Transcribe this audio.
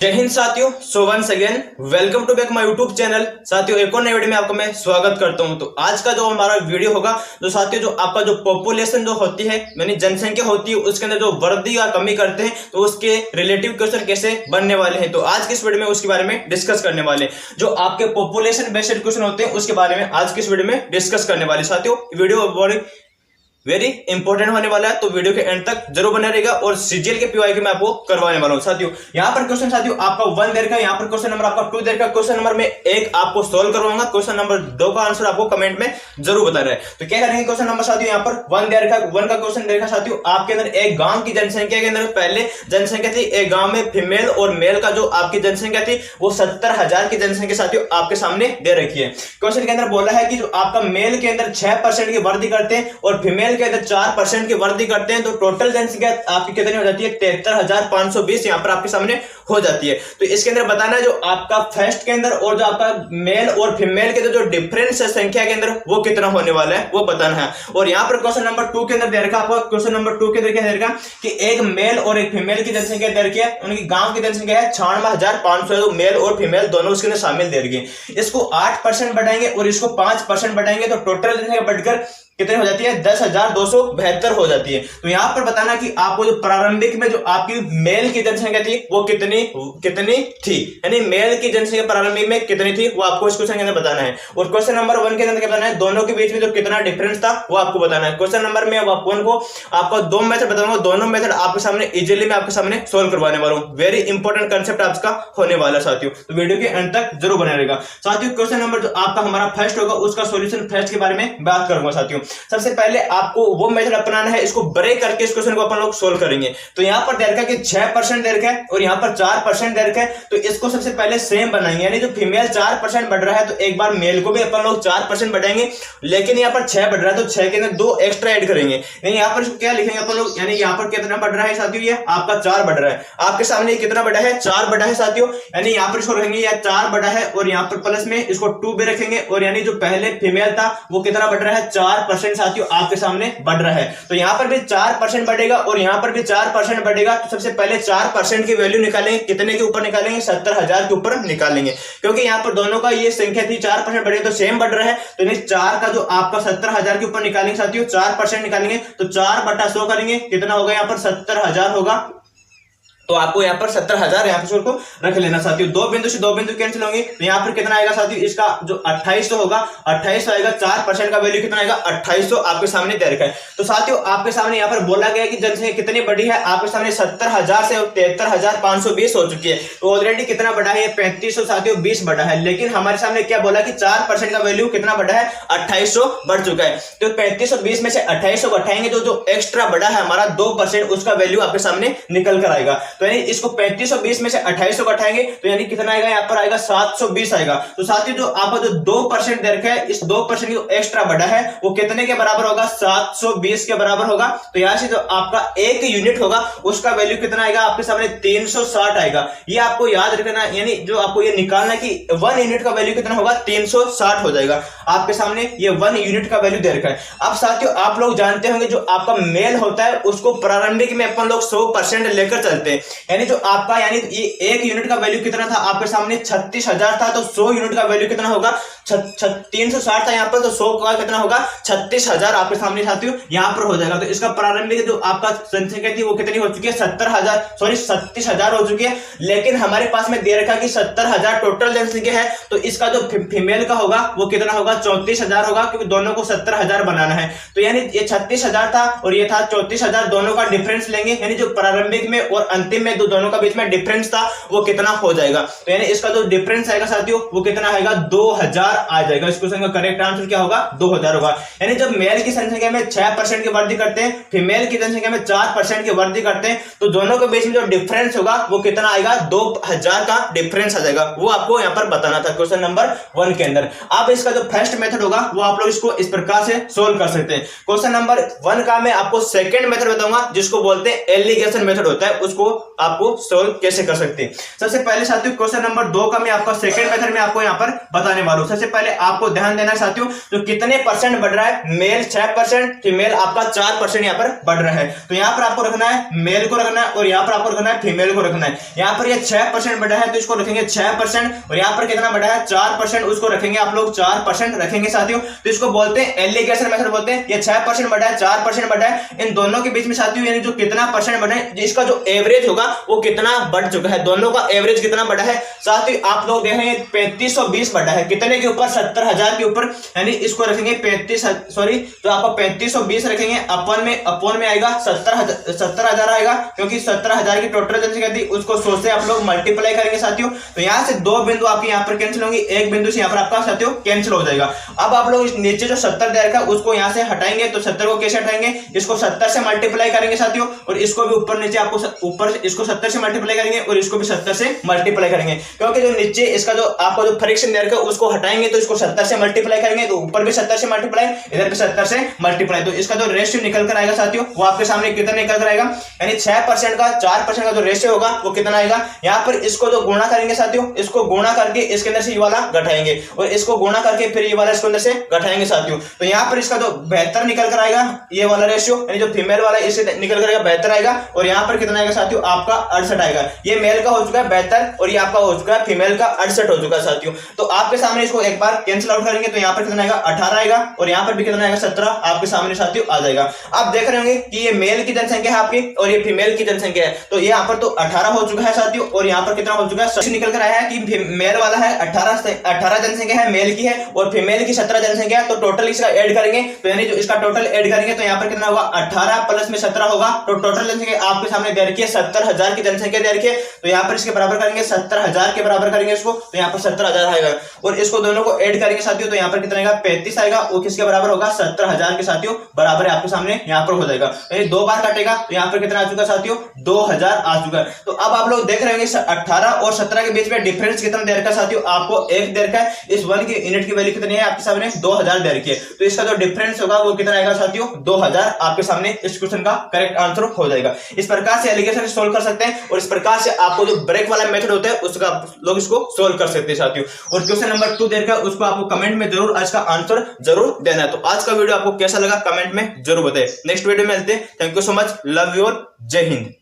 जय हिंद साथियों। So once again welcome to back my YouTube channel. साथियों एक और नई वीडियो में आपका मैं स्वागत करता हूं। तो आज का जो हमारा वीडियो होगा तो साथियों जो आपका जो पॉपुलेशन जो होती है यानी जनसंख्या होती है उसके अंदर जो वृद्धि या कमी करते हैं तो उसके रिलेटिव क्वेश्चन कैसे बनने वाले हैं तो आज की इस वीडियो में उसके बारे में डिस्कस करने वाले हैं। जो आपके पॉपुलेशन बेस्ड क्वेश्चन होते हैं उसके बारे में आज की इस वीडियो में डिस्कस करने वाले। साथियों वीडियो वेरी इंपॉर्टेंट होने वाला है तो वीडियो के एंड तक जरूर बने रहेगा और सीजीएल के पीवाई मैं आपको करवाने वाला हूं। साथियों यहाँ पर क्वेश्चन साथियों आपका 1 देर का, यहाँ पर क्वेश्चन नंबर आपका 2 देर का, क्वेश्चन नंबर में 1 आपको सोल्व करवाऊंगा, क्वेश्चन नंबर 2 का आंसर आपको कमेंट में जरूर बता रहे हैं। तो क्या करेंगे क्वेश्चन नंबर साथियों यहाँ पर 1 देर का, 1 का क्वेश्चन देर का साथियों आपके अंदर एक गांव की जनसंख्या के अंदर पहले जनसंख्या थी, एक गांव में फीमेल और मेल का जो आपकी जनसंख्या थी वो 70,000 की जनसंख्या साथियों आपके सामने दे रखी है। क्वेश्चन के अंदर बोला है कि जो आपका मेल के अंदर 6% की वृद्धि करते हैं और फीमेल के अंदर 4% की वृद्धि करते हैं तो टोटल जनसंख्या आपकी कितनी हो जाती है 73,520 यहां पर आपके सामने हो जाती है। तो इसके अंदर बताना है जो आपका फर्स्ट के अंदर और जो आपका मेल और फीमेल के जो डिफरेंस है संख्या के अंदर वो कितना होने वाला है वो बताना है। और यहां पर क्वेश्चन नंबर 2 के अंदर दे रखा आपको, क्वेश्चन नंबर 2 के अंदर क्या दे रखा कि एक मेल और एक फीमेल की जनसंख्या दे रखी है, उनकी गांव की जनसंख्या है 96,500, मेल और फीमेल दोनों उसके अंदर शामिल दे रखी है। इसको 8% बढ़ाएंगे और इसको 5% बढ़ाएंगे तो टोटल जनसंख्या बढ़कर कितनी हो जाती है 10,272 हो जाती है। तो यहां पर बताना कि आपको जो प्रारंभिक में जो आपकी मेल की जनसंख्या थी वो कितनी थी, यानी मेल की जनसंख्या प्रारंभिक में कितनी थी वो आपको इस क्वेश्चन के अंदर बताना है। और क्वेश्चन नंबर 1 के अंदर क्या बताना है दोनों के बीच में जो कितना डिफरेंस था वो आपको बताना है। क्वेश्चन नंबर में वन को आपको 2 मेथड बताऊंगा, दोनों मेथड आपके सामने इजीली मैं आपके सामने सोल्व करवाने वाला हूं। वेरी इंपॉर्टेंट कंसेप्ट आपका होने वाला साथियों, तो वीडियो के अंत तक जरूर बने रहेगा। साथियों क्वेश्चन नंबर जो आपका हमारा फर्स्ट होगा उसका सॉल्यूशन फर्स्ट के बारे में बात करूंगा। साथियों सबसे पहले आपको वो मेथड अपनाना है, इसको ब्रेक करके इस क्वेश्चन को अपन लोग सोल्व करेंगे। तो यहां पर दे रखा है कि 6% दे रखा है और यहां पर 4% दे रखा है, तो इसको सबसे पहले सेम बनाएंगे, यानी जो फीमेल 4% बढ़ रहा है तो एक बार मेल को भी अपन लोग 4% बढ़ाएंगे, लेकिन यहां पर 6 बढ़ रहा है तो 6 के अंदर 2 एक्स्ट्रा ऐड करेंगे। यहां पर क्या लिखेंगे अपन लोग, यानी यहां पर कितना बढ़ रहा है साथियों, ये आपका 4 बढ़ रहा है, आपके सामने कितना बढ़ा है 4 बढ़ा है साथियों, यानी यहां पर इसको रखेंगे या 4 बढ़ा है और यहां पर प्लस में इसको 2 भी रखेंगे और यानी जो पहले फीमेल था वो कितना बढ़ रहा है 4% साथियों आपके सामने बढ़ रहा है। तो यहां पर भी 4% बढ़ेगा और यहां पर भी 4% बढ़ेगा। तो सबसे पहले 4% की वैल्यू निकालेंगे, कितने के ऊपर निकालेंगे 70,000 के ऊपर निकालेंगे, क्योंकि यहां पर दोनों का ये संख्या थी 4% बढ़ेगा तो सेम बढ़ रहा है, तो यानी 4 का जो आपका 70,000 के ऊपर निकालेंगे साथियों 4% निकालेंगे तो 4/100 करेंगे, कितना होगा यहाँ पर 70,000 होगा। तो आपको यहाँ पर 70,000 यहाँ पर को रख लेना साथियों। 2 बिंदु से 2 बिंदु कैंसिल होंगे तो यहाँ पर कितना आएगा साथियों, इसका जो 2800 होगा 2800 आएगा, 4% का वैल्यू कितना आएगा 2800 आपके सामने दे रखा है। तो साथियों आपके सामने यहाँ पर बोला गया कि जनसंख्या कितनी बढ़ी है, आपके सामने 70,000 से 73,520 हो चुकी है, तो ऑलरेडी कितना बढ़ा है 3500 साथियों 20 बढ़ा है, लेकिन हमारे सामने क्या बोला कि 4% का वैल्यू कितना बढ़ा है 2800 बढ़ चुका है। तो 3520 में से 2800 घटाएंगे तो जो एक्स्ट्रा बढ़ा है हमारा 2% उसका वैल्यू आपके सामने निकल कर आएगा। तो यानी इसको 3520 में से 2800 घटाएंगे तो यानी कितना आएगा, यहाँ पर आएगा 720 आएगा। तो साथियों जो आपका जो 2% दे रखा है इस 2% जो एक्स्ट्रा बढ़ा है वो कितने के बराबर होगा 720 के बराबर होगा। तो यहां से जो आपका 1 यूनिट होगा उसका वैल्यू कितना आएगा आपके सामने 360 आएगा। ये आपको याद रखना, यानी जो आपको ये निकालना कि 1 यूनिट का वैल्यू कितना होगा 360 हो जाएगा आपके सामने, ये 1 यूनिट का वैल्यू दे रखा है। अब साथियों आप लोग जानते होंगे जो आपका मेल होता है उसको प्रारंभिक में अपन लोग 100% लेकर चलते हैं, यानी जो आपका यानी ये 1 यूनिट का वैल्यू कितना था आपके सामने 36,000 था, तो 100 यूनिट का वैल्यू कितना होगा 360 था यहाँ पर, तो 100 का कितना होगा 36,000 आपके सामने साथियों यहाँ पर हो जाएगा। तो इसका प्रारंभिक जो आपका जनसंख्या थी वो कितनी हो चुकी है 37,000 हो चुकी है, लेकिन हमारे पास में दे रखा कि 70,000 टोटल जनसंख्या है, तो इसका जो फीमेल का होगा वो कितना होगा 34,000 होगा, क्योंकि दोनों को 70,000 बनाना है। तो यानी ये 36,000 था और ये था 34,000, दोनों का डिफरेंस लेंगे, यानी जो प्रारंभिक में और अंतिम में दोनों का बीच में डिफरेंस था वो कितना हो जाएगा। तो यानी इसका जो डिफरेंस आएगा साथियों वो कितना आएगा 2000 आ जाएगा। इस क्वेश्चन का करेक्ट आंसर क्या होगा 2000 होगा। यानी जब मेल की जनसंख्या में 6% की वृद्धि करते हैं, फीमेल की जनसंख्या में 4% की वृद्धि करते हैं, तो दोनों के बीच में जो डिफरेंस होगा वो कितना आएगा 2000 का डिफरेंस आ जाएगा। वो आपको यहाँ पर बताना था क्वेश्चन नंबर 1 के अंदर। अब इसका जो फर्स्ट मेथड होगा वो आप लोग इसको इस प्रकार से सोल्व कर सकते हैं। क्वेश्चन नंबर 1 का मैं आपको सेकंड मेथड बताऊंगा जिसको बोलते हैं एलिगेशन मेथड होता है, उसको आपको सोल्व कैसे कर सकते हैं। सबसे पहले साथियों क्वेश्चन नंबर 2 का मैं आपका सेकंड मेथड में आपको यहाँ पर बताने वाला हूँ। सबसे पहले आपको ध्यान देना साथियों, जो कितने परसेंट बढ़ रहा है, मेल 6%, फीमेल आपका 4% यहाँ पर बढ़ रहा है। तो यहाँ पर आपको रखना है मेल को रखना है और यहाँ पर आपको रखना है फीमेल को रखना है। यहाँ पर ये 6% बढ़ा है तो इसको रखेंगे 6%, और यहाँ पर कितना बढ़ा है 4%, उसको रखेंगे आप लोग 4% रखेंगे साथियों। तो इसको बोलते हैं एलिगेशन मेथड बोलते हैं। ये 6% बढ़ा है, 4% बढ़ा है, इन दोनों के बीच में साथियों यानी जो कितना परसेंट बढ़ा है, इसका जो एवरेज होगा वो कितना बढ़ चुका है, दोनों का एवरेज कितना बढ़ा है साथियों आप लोग देखेंगे 3520 बढ़ा है। कितने के ऊपर, 70,000 के ऊपर, यानी इसको रखेंगे 3520 रखेंगे, अपन में आएगा 70,000 आएगा, क्योंकि 70,000 की टोटल जनसंख्या थी, उसको 100 से आप लोग मल्टीप्लाई करेंगे साथियों। तो यहाँ से 2 बिंदु आपके यहाँ पर कैंसिल होंगे, एक बिंदु से यहाँ पर आपका साथियों कैंसिल हो जाएगा। अब आप लोग नीचे जो 70 दे रखा है उसको यहाँ से हटाएंगे, तो 70 को कैसे हटाएंगे, इसको 70 से मल्टीप्लाई करेंगे साथियों, और इसको भी ऊपर नीचे आपको ऊपर इसको 70 से मल्टीप्लाई करेंगे और इसको भी 70 से मल्टीप्लाई करेंगे, क्योंकि जो नीचे इसका जो आपको जो फ्रिक्शन दे रखा है उसको हटाएंगे, तो इसको 70 से मल्टीप्लाई करेंगे, तो ऊपर भी 70 से मल्टीप्लाई, इधर भी 70 से मल्टीप्लाई, तो इसका जो रेशियो निकल कर आएगा साथियों वो आपके सामने कितना निकल कर आएगा, यानी 6% का 4% का जो रेशियो होगा वो कितना आएगा। यहाँ पर इसको जो गुणा करेंगे साथियों, इसको गुणा करके इसके अंदर से ये वाला घटाएंगे, और इसको गुणा करके फिर ये वाला इसके अंदर से घटाएंगे साथियों। तो यहाँ पर इसका जो 72 निकल कर आएगा, ये वाला रेशियो यानी जो फीमेल वाला इससे निकल कर आएगा 72 आएगा, और यहाँ पर कितना आएगा साथियों आपका 68 आएगा। ये मेल का हो चुका है 72 और ये आपका हो चुका है फीमेल का 68 हो चुका है साथियों। तो आपके सामने इसको एक बार कैंसिल आउट करेंगे, तो यहाँ पर कितना आएगा 18 आएगा, और यहाँ पर भी कितना आएगा 17 आपके सामने साथियों आ जाएगा। आप देख रहे होंगे कि ये मेल की जनसंख्या है आपकी और ये फीमेल की जनसंख्या है, तो यहाँ पर तो 18 हो चुका है साथियों, और यहाँ पर कितना हो चुका है, निकल कर आया है कि मेल वाला है 18 जनसंख्या है मेल की है, और फीमेल की 17 जनसंख्या है। तो टोटल इसका ऐड करेंगे, तो यानी जो इसका टोटल ऐड करेंगे तो यहाँ पर कितना होगा 18 प्लस में 17 होगा, तो टोटल जनसंख्या आपके सामने दे रखी है 70,000 की जनसंख्या दे रखी है। तो यहाँ पर इसके बराबर करेंगे 70,000 के बराबर करेंगे इसको, तो यहाँ पर 70,000 आएगा, और इसको दोनों को ऐड करेंगे साथियों, तो यहाँ पर कितना आएगा 35 आएगा, वो किसके बराबर होगा 70,000 के साथियों बराबर है आपके सामने यहाँ पर हो जाएगा। तो 2 बार कटेगा, तो यहाँ पर कितना आ चुका साथियों 2000 आ चुका है। तो अब आप लोग देख रहे होंगे 18 और 17 के बीच में डिफरेंस कितना दे रखा है साथियों, आपको 1 दे रखा है। इस 1 की यूनिट की वैल्यू कितनी है आपके सामने 2000 दे रखी है, तो इसका जो डिफरेंस होगा वो कितना आएगा साथियों 2000 आपके सामने इस क्वेश्चन का करेक्ट आंसर हो जाएगा। इस प्रकार से एलिगेशन सोल्व कर सकते हैं, और इस प्रकार से आपको जो ब्रेक वाला मेथड होता है उसका लोग इसको सोल्व कर सकते हैं साथियों। और क्वेश्चन नंबर 2 देखकर उसको आपको कमेंट में जरूर आज का आंसर जरूर देना है। तो आज का वीडियो आपको कैसा लगा कमेंट में जरूर बताएं। नेक्स्ट वीडियो में मिलते हैं। Thank you so much, love you और जय हिंद।